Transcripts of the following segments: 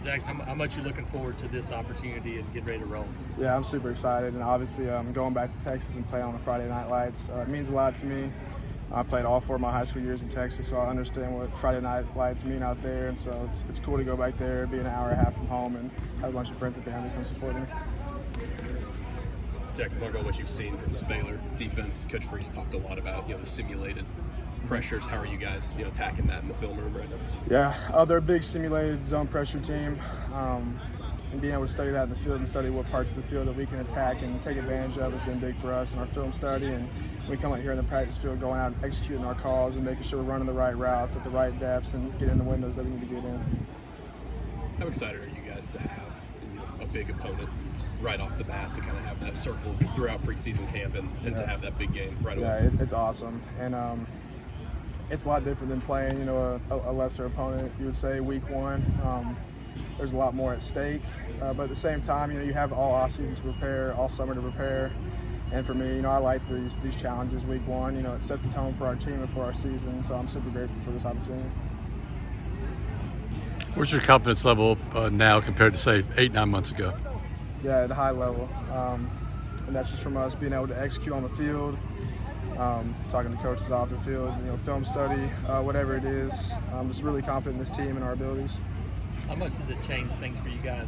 Jackson, how much you looking forward to this opportunity and getting ready to roll? Yeah, I'm super excited, and obviously going back to Texas and playing on the Friday Night Lights it means a lot to me. I played all 4 of my high school years in Texas, so I understand what Friday Night Lights mean out there, and so it's cool to go back there, be an hour and a half from home, and have a bunch of friends and family come support me. Jackson, talk about what you've seen from this Baylor defense. Coach Freeze talked a lot about the simulated pressures. How are you guys attacking that in the film room right now? Yeah, they're a big simulated zone pressure team, and being able to study that in the field and study what parts of the field that we can attack and take advantage of has been big for us in our film study. And we come out here in the practice field going out and executing our calls and making sure we're running the right routes at the right depths and getting in the windows that we need to get in. How excited are you guys to have a big opponent right off the bat, to kind of have that circle throughout preseason camp and to have that big game right away? Yeah, it's awesome. And it's a lot different than playing, a lesser opponent, you would say, week one. There's a lot more at stake. But at the same time, you have all offseason to prepare, all summer to prepare. And for me, I like these challenges week one. It sets the tone for our team and for our season. So I'm super grateful for this opportunity. Where's your confidence level now compared to, say, 8-9 months ago? Yeah, at a high level. And that's just from us being able to execute on the field, talking to coaches off the field, film study, whatever it is. I'm just really confident in this team and our abilities. How much does it change things for you guys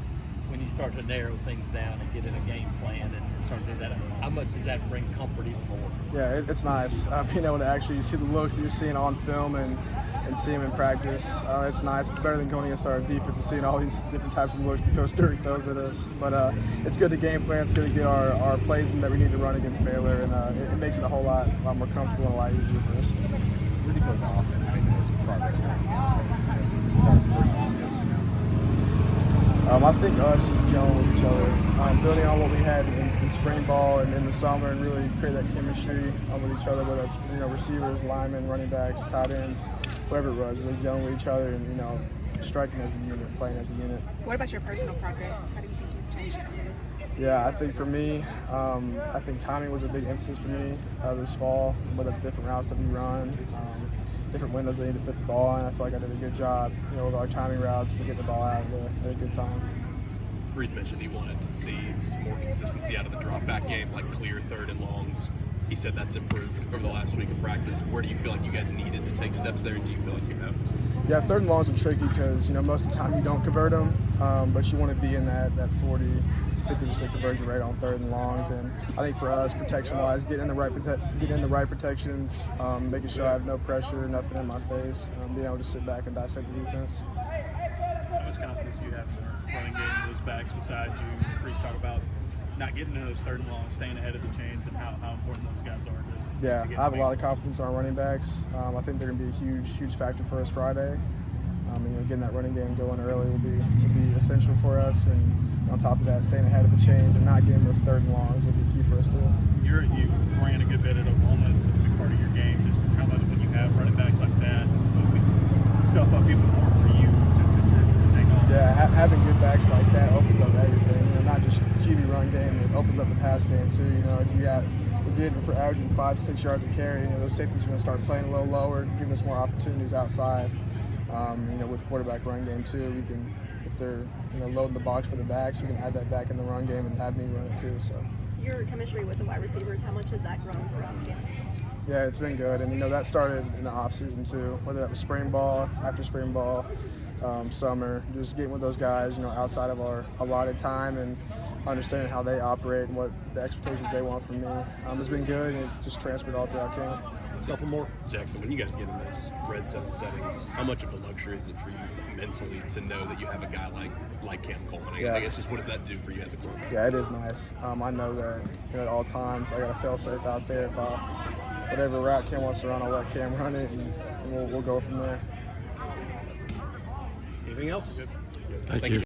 when you start to narrow things down and get in a game plan and start to do that? How much does that bring comfort even more? Yeah, it's nice being able to actually see the looks that you're seeing on film and see them in practice. It's nice. It's better than going against our defense and seeing all these different types of looks that Coach Sturry throws at us. But it's good to game plan. It's good to get our plays in that we need to run against Baylor, and it makes it a whole lot more comfortable and a lot easier for us. Where do you feel like the offense made the most progress during the start first one to now? I think us just gelling with each other, building on what we had in spring ball and in the summer, and really create that chemistry with each other, whether it's receivers, linemen, running backs, tight ends, whatever it was, really gelling with each other and striking as a unit, playing as a unit. What about your personal progress? How do you think you've changed this year? Yeah, I think for me, I think timing was a big emphasis for me this fall, whether it's different routes that we run, different windows they need to fit the ball in. I feel like I did a good job, with our timing routes to get the ball out at a good time. Freeze mentioned he wanted to see some more consistency out of the drop-back game, like clear 3rd and longs. He said that's improved over the last week of practice. Where do you feel like you guys needed to take steps there, and do you feel like you have? Yeah, 3rd and longs are tricky because, most of the time you don't convert them, but you want to be in that 40-50% conversion rate on 3rd and longs. And I think for us, protection-wise, getting in the right protections, making sure I have no pressure, nothing in my face, being able to sit back and dissect the defense. How much confidence do you have in the running game, those backs beside you? Freeze talk about not getting into those 3rd and longs, staying ahead of the chains, and how important those guys are. Yeah, I have a lot of confidence in our running backs. I think they're going to be a huge factor for us Friday. Getting that running game going early will be essential for us, and on top of that, staying ahead of the chains and not getting those 3rd and longs will be key for us too. You ran a good bit at Oklahoma. It's a big part of your game. Just how much when you have running backs like that, stuff up even more for you to take on. Yeah, having good backs like that opens up everything. Not just QB run game, it opens up the pass game too. If we're getting for averaging 5-6 yards a carry, those safeties are going to start playing a little lower, giving us more opportunities outside. With quarterback run game too, we can, if they're loading the box for the backs, we can add that back in the run game and have me run it too. So Your chemistry with the wide receivers, how much has that grown throughout camp? yeah, it's been good, and that started in the off season too. Whether that was spring ball, after spring ball, summer, just getting with those guys, outside of our allotted time and understanding how they operate and what the expectations they want from me. It's been good, and it just transferred all throughout camp. A couple more. Jackson, when you guys get in those red zone settings, how much of a luxury is it for you mentally to know that you have a guy like Cam Coleman? I guess just what does that do for you as a quarterback? Yeah, it is nice. I know that at all times I got a fail safe out there. If whatever route Cam wants to run, I'll let Cam run it, and we'll go from there. Anything else? Thank you.